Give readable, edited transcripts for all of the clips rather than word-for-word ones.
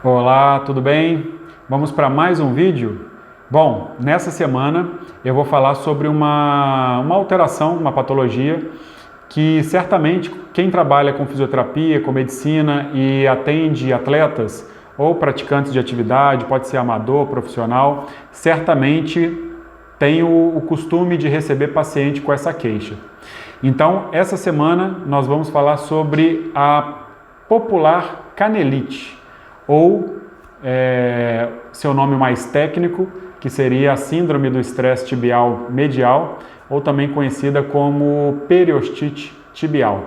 Olá, tudo bem? Vamos para mais um vídeo? Bom, nessa semana eu vou falar sobre uma alteração, uma patologia que certamente quem trabalha com fisioterapia, com medicina e atende atletas ou praticantes de atividade, pode ser amador, profissional, certamente tem o costume de receber paciente com essa queixa. Então, essa semana nós vamos falar sobre a popular canelite, ou seu nome mais técnico, que seria a síndrome do estresse tibial medial, ou também conhecida como periostite tibial.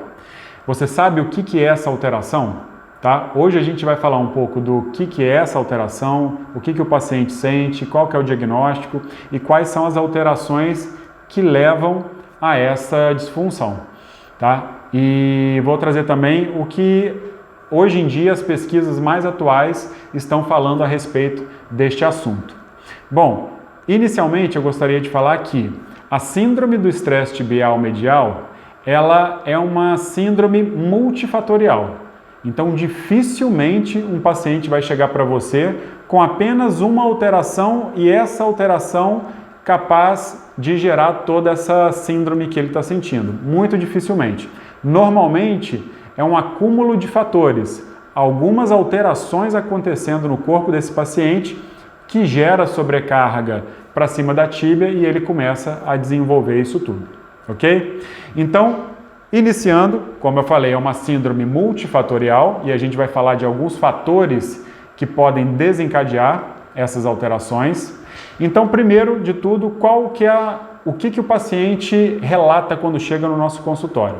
Você sabe o que é essa alteração? Tá? Hoje a gente vai falar um pouco do que é essa alteração, o que o paciente sente, qual que é o diagnóstico e quais são as alterações que levam a essa disfunção. Tá? E vou trazer também o que hoje em dia as pesquisas mais atuais estão falando a respeito deste assunto. Bom, inicialmente eu gostaria de falar que a síndrome do estresse tibial medial, ela é uma síndrome multifatorial. Então, dificilmente um paciente vai chegar para você com apenas uma alteração e essa alteração capaz de gerar toda essa síndrome que ele está sentindo. Muito dificilmente. Normalmente, é um acúmulo de fatores, algumas alterações acontecendo no corpo desse paciente que gera sobrecarga para cima da tíbia e ele começa a desenvolver isso tudo, ok? Então, iniciando, como eu falei, é uma síndrome multifatorial e a gente vai falar de alguns fatores que podem desencadear essas alterações. Então, primeiro de tudo, o que o paciente relata quando chega no nosso consultório?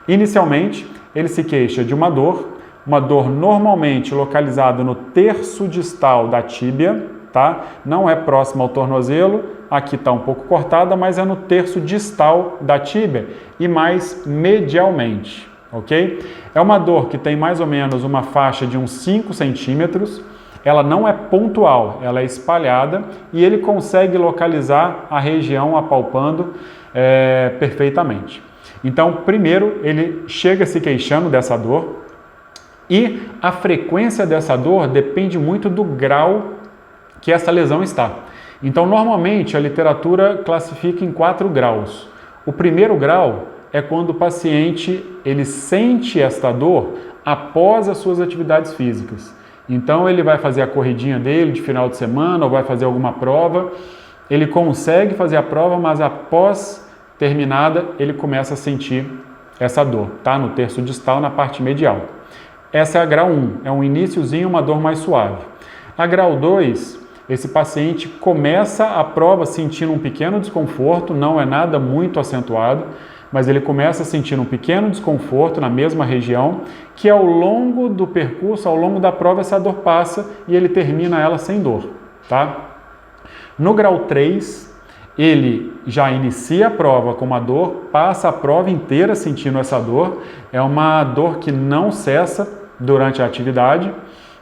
Inicialmente, ele se queixa de uma dor normalmente localizada no terço distal da tíbia, tá? Não é próximo ao tornozelo, aqui está um pouco cortada, mas é no terço distal da tíbia e mais medialmente, ok? É uma dor que tem mais ou menos uma faixa de uns 5 centímetros, ela não é pontual, ela é espalhada e ele consegue localizar a região apalpando perfeitamente. Então, primeiro, ele chega se queixando dessa dor e a frequência dessa dor depende muito do grau que essa lesão está. Então, normalmente, a literatura classifica em 4 graus. O primeiro grau é quando o paciente ele sente esta dor após as suas atividades físicas. Então, ele vai fazer a corridinha dele de final de semana ou vai fazer alguma prova, ele consegue fazer a prova, mas após terminada, ele começa a sentir essa dor, tá? No terço distal, na parte medial. Essa é a grau 1, é um iniciozinho, uma dor mais suave. A grau 2, esse paciente começa a prova sentindo um pequeno desconforto, não é nada muito acentuado, mas ele começa a sentir um pequeno desconforto na mesma região, que ao longo do percurso, ao longo da prova, essa dor passa e ele termina ela sem dor, tá? No grau 3, ele já inicia a prova com uma dor, passa a prova inteira sentindo essa dor, é uma dor que não cessa durante a atividade,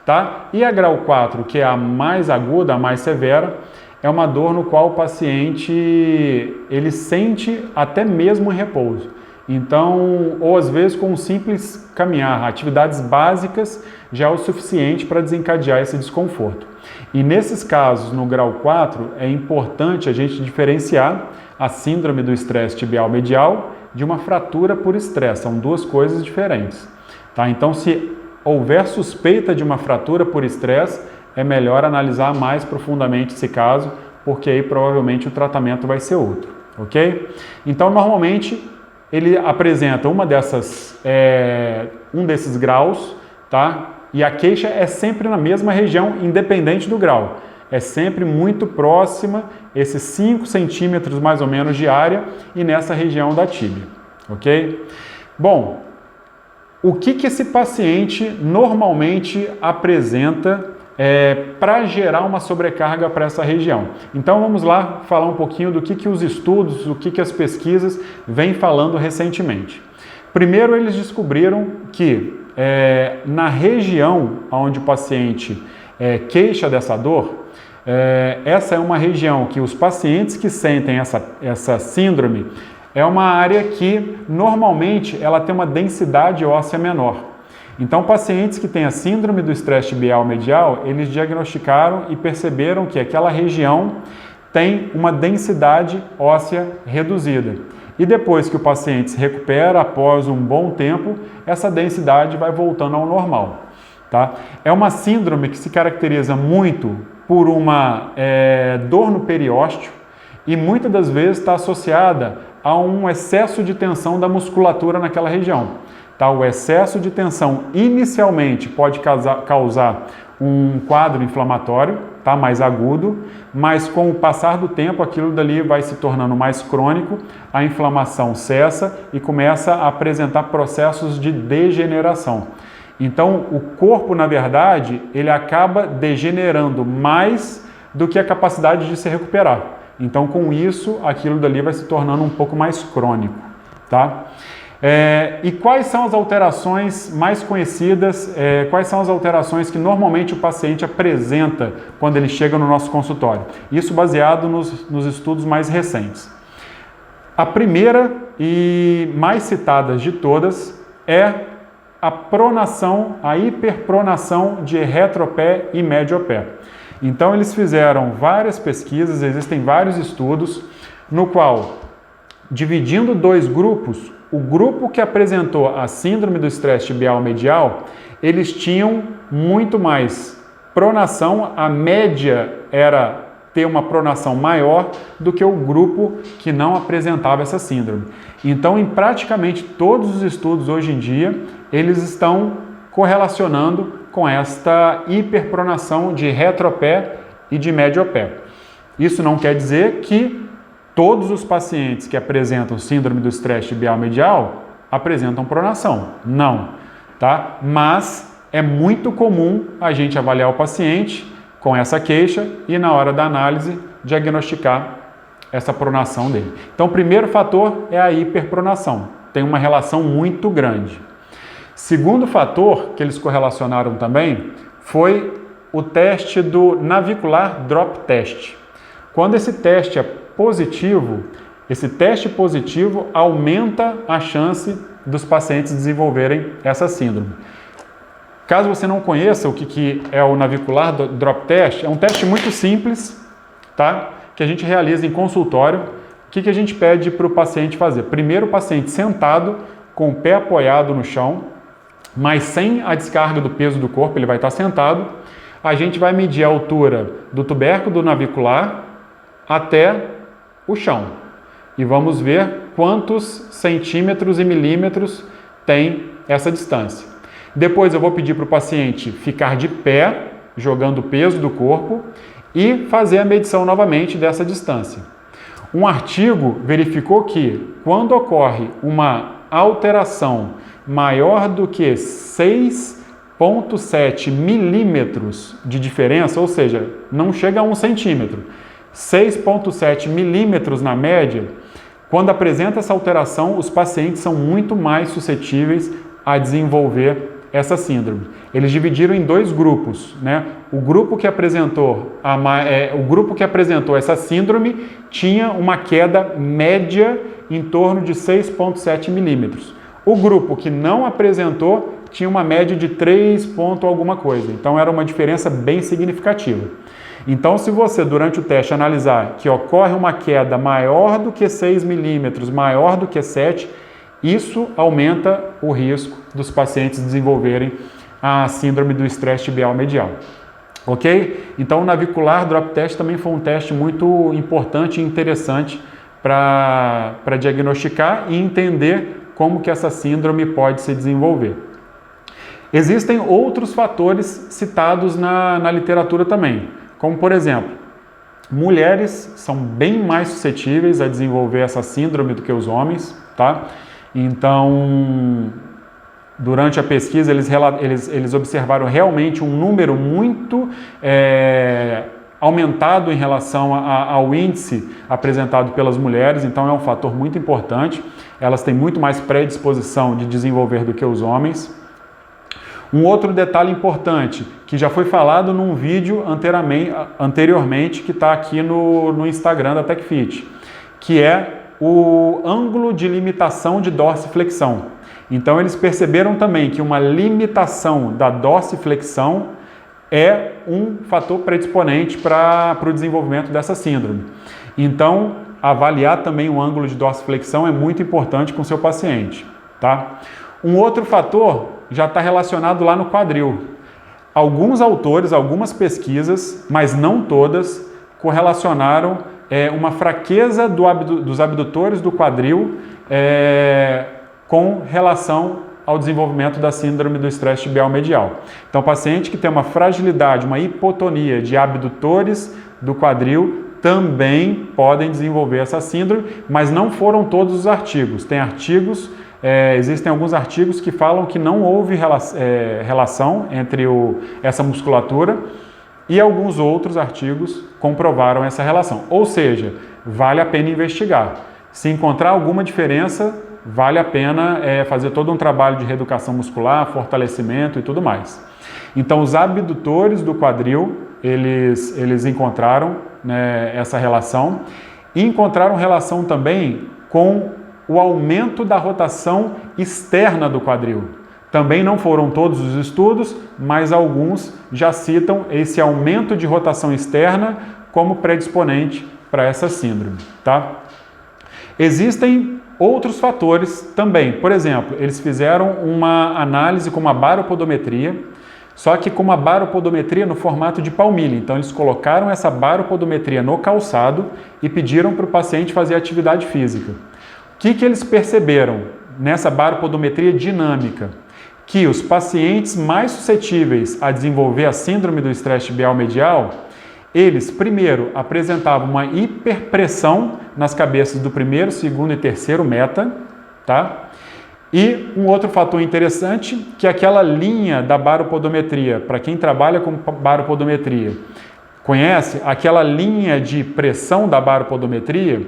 tá? E a grau 4, que é a mais aguda, a mais severa, é uma dor no qual o paciente ele sente até mesmo em repouso. Então, ou às vezes com um simples caminhar, atividades básicas já é o suficiente para desencadear esse desconforto. E nesses casos, no grau 4, é importante a gente diferenciar a síndrome do estresse tibial medial de uma fratura por estresse, são duas coisas diferentes. Tá? Então, se houver suspeita de uma fratura por estresse, é melhor analisar mais profundamente esse caso, porque aí provavelmente o tratamento vai ser outro, ok? Então, normalmente, ele apresenta um desses graus, tá? E a queixa é sempre na mesma região, independente do grau. É sempre muito próxima, esses 5 centímetros mais ou menos de área, e nessa região da tíbia, ok? Bom, o que esse paciente normalmente apresenta para gerar uma sobrecarga para essa região? Então vamos lá falar um pouquinho do que os estudos, o que as pesquisas vêm falando recentemente. Primeiro, eles descobriram que na região onde o paciente queixa dessa dor, essa é uma região que os pacientes que sentem essa síndrome é uma área que normalmente ela tem uma densidade óssea menor. Então, pacientes que têm a síndrome do estresse tibial medial, eles diagnosticaram e perceberam que aquela região tem uma densidade óssea reduzida. E depois que o paciente se recupera, após um bom tempo, essa densidade vai voltando ao normal. Tá? É uma síndrome que se caracteriza muito por uma dor no periósteo e muitas das vezes está associada a um excesso de tensão da musculatura naquela região. Tá? O excesso de tensão inicialmente pode causar um quadro inflamatório, tá? Mais agudo, mas com o passar do tempo aquilo dali vai se tornando mais crônico, a inflamação cessa e começa a apresentar processos de degeneração. Então, o corpo, na verdade, ele acaba degenerando mais do que a capacidade de se recuperar. Então, com isso, aquilo dali vai se tornando um pouco mais crônico, tá? E quais são as alterações mais conhecidas, quais são as alterações que normalmente o paciente apresenta quando ele chega no nosso consultório? Isso baseado nos estudos mais recentes. A primeira e mais citada de todas é a pronação, a hiperpronação de retropé e mediopé. Então eles fizeram várias pesquisas, existem vários estudos, no qual, dividindo dois grupos, o grupo que apresentou a síndrome do estresse tibial medial, eles tinham muito mais pronação, a média era ter uma pronação maior do que o grupo que não apresentava essa síndrome. Então, em praticamente todos os estudos hoje em dia, eles estão correlacionando com esta hiperpronação de retropé e de mediopé. Isso não quer dizer que todos os pacientes que apresentam síndrome do estresse tibial medial apresentam pronação. Não, tá? Mas é muito comum a gente avaliar o paciente com essa queixa e na hora da análise diagnosticar essa pronação dele. Então, o primeiro fator é a hiperpronação. Tem uma relação muito grande. Segundo fator que eles correlacionaram também foi o teste do navicular drop test. Quando esse teste é positivo, esse teste positivo aumenta a chance dos pacientes desenvolverem essa síndrome. Caso você não conheça o que é o navicular drop test, é um teste muito simples, tá? Que a gente realiza em consultório. O que a gente pede para o paciente fazer? Primeiro, o paciente sentado, com o pé apoiado no chão, mas sem a descarga do peso do corpo, ele vai estar sentado. A gente vai medir a altura do tubérculo do navicular até o chão. E vamos ver quantos centímetros e milímetros tem essa distância. Depois eu vou pedir para o paciente ficar de pé, jogando o peso do corpo, e fazer a medição novamente dessa distância. Um artigo verificou que quando ocorre uma alteração maior do que 6,7 milímetros de diferença, ou seja, não chega a 1 centímetro, 6,7 milímetros na média, quando apresenta essa alteração, os pacientes são muito mais suscetíveis a desenvolver essa síndrome. Eles dividiram em dois grupos, né? O grupo que apresentou essa síndrome tinha uma queda média em torno de 6,7 milímetros. O grupo que não apresentou tinha uma média de 3 ponto alguma coisa. Então era uma diferença bem significativa. Então, se você durante o teste analisar que ocorre uma queda maior do que 6 milímetros, maior do que 7, isso aumenta o risco dos pacientes desenvolverem a síndrome do estresse tibial medial. Ok? Então, o navicular drop test também foi um teste muito importante e interessante para diagnosticar e entender como que essa síndrome pode se desenvolver. Existem outros fatores citados na literatura também, como por exemplo, mulheres são bem mais suscetíveis a desenvolver essa síndrome do que os homens, tá? Então, durante a pesquisa, eles observaram realmente um número muito aumentado em relação ao índice apresentado pelas mulheres, então é um fator muito importante. Elas têm muito mais predisposição de desenvolver do que os homens. Um outro detalhe importante, que já foi falado num vídeo anteriormente, que está aqui no Instagram da TechFit, que é o ângulo de limitação de dorsiflexão. Então eles perceberam também que uma limitação da dorsiflexão é um fator predisponente para o desenvolvimento dessa síndrome. Então, avaliar também o ângulo de dorsiflexão é muito importante com o seu paciente, tá? Um outro fator já está relacionado lá no quadril. Alguns autores, algumas pesquisas, mas não todas, correlacionaram uma fraqueza dos abdutores do quadril com relação ao desenvolvimento da síndrome do estresse tibial medial. Então, paciente que tem uma fragilidade, uma hipotonia de abdutores do quadril também podem desenvolver essa síndrome, mas não foram todos os artigos. Tem artigos, existem alguns artigos que falam que não houve relação entre essa musculatura e alguns outros artigos comprovaram essa relação. Ou seja, vale a pena investigar. Se encontrar alguma diferença, vale a pena fazer todo um trabalho de reeducação muscular, fortalecimento e tudo mais. Então, os abdutores do quadril, eles encontraram, né, essa relação e encontraram relação também com o aumento da rotação externa do quadril. Também não foram todos os estudos, mas alguns já citam esse aumento de rotação externa como predisponente para essa síndrome, tá? Existem outros fatores também. Por exemplo, eles fizeram uma análise com uma baropodometria, só que com uma baropodometria no formato de palmilha. Então, eles colocaram essa baropodometria no calçado e pediram para o paciente fazer atividade física. O que eles perceberam nessa baropodometria dinâmica? Que os pacientes mais suscetíveis a desenvolver a síndrome do estresse tibial medial, eles, primeiro, apresentavam uma hiperpressão nas cabeças do primeiro, segundo e terceiro meta, tá? E um outro fator interessante, que aquela linha da baropodometria, para quem trabalha com baropodometria, conhece aquela linha de pressão da baropodometria?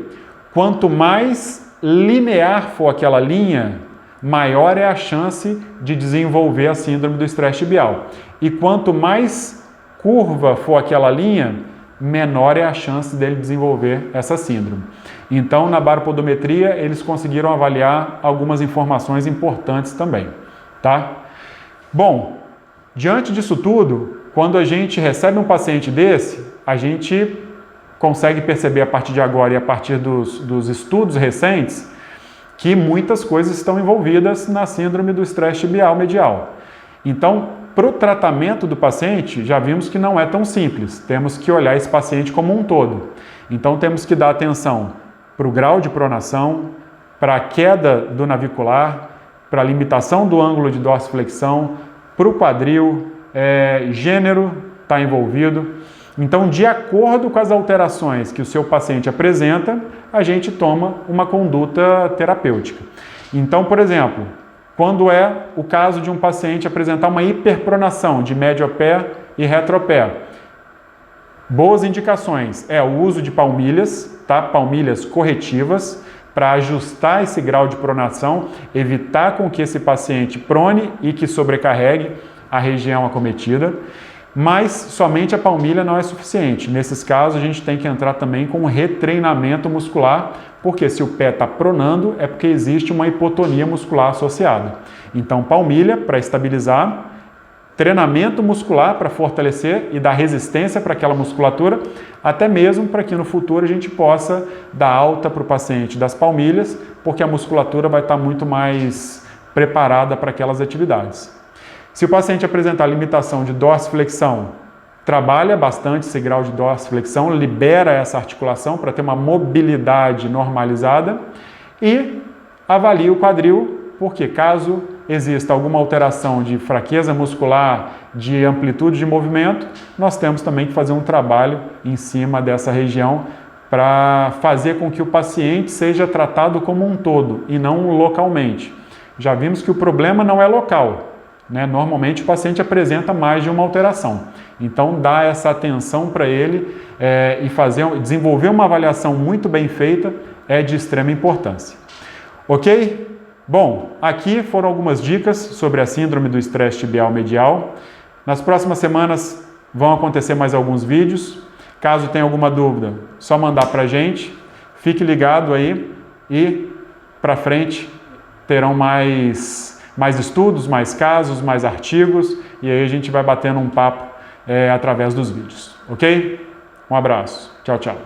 Quanto mais linear for aquela linha, maior é a chance de desenvolver a síndrome do estresse tibial. E quanto mais curva for aquela linha, menor é a chance dele desenvolver essa síndrome. Então, na baropodometria, eles conseguiram avaliar algumas informações importantes também, tá? Bom, diante disso tudo, quando a gente recebe um paciente desse, a gente consegue perceber a partir de agora e a partir dos estudos recentes que muitas coisas estão envolvidas na síndrome do estresse tibial medial. Então, para o tratamento do paciente, já vimos que não é tão simples. Temos que olhar esse paciente como um todo. Então, temos que dar atenção para o grau de pronação, para a queda do navicular, para a limitação do ângulo de dorsiflexão, para o quadril, gênero está envolvido. Então, de acordo com as alterações que o seu paciente apresenta, a gente toma uma conduta terapêutica. Então, por exemplo, quando é o caso de um paciente apresentar uma hiperpronação de médio pé e retropé, boas indicações é o uso de palmilhas, tá? Palmilhas corretivas, para ajustar esse grau de pronação, evitar com que esse paciente prone e que sobrecarregue a região acometida. Mas somente a palmilha não é suficiente. Nesses casos, a gente tem que entrar também com um retreinamento muscular, porque se o pé está pronando, é porque existe uma hipotonia muscular associada. Então, palmilha para estabilizar, treinamento muscular para fortalecer e dar resistência para aquela musculatura, até mesmo para que no futuro a gente possa dar alta para o paciente das palmilhas, porque a musculatura vai estar muito mais preparada para aquelas atividades. Se o paciente apresentar limitação de dorsiflexão, trabalha bastante esse grau de dorsiflexão, libera essa articulação para ter uma mobilidade normalizada e avalia o quadril, porque caso exista alguma alteração de fraqueza muscular, de amplitude de movimento, nós temos também que fazer um trabalho em cima dessa região para fazer com que o paciente seja tratado como um todo e não localmente. Já vimos que o problema não é local. Normalmente o paciente apresenta mais de uma alteração. Então, dar essa atenção para ele e desenvolver uma avaliação muito bem feita é de extrema importância. Ok? Bom, aqui foram algumas dicas sobre a síndrome do estresse tibial medial. Nas próximas semanas vão acontecer mais alguns vídeos. Caso tenha alguma dúvida, só mandar para a gente. Fique ligado aí e para frente terão mais estudos, mais casos, mais artigos, e aí a gente vai batendo um papo através dos vídeos, ok? Um abraço, tchau, tchau.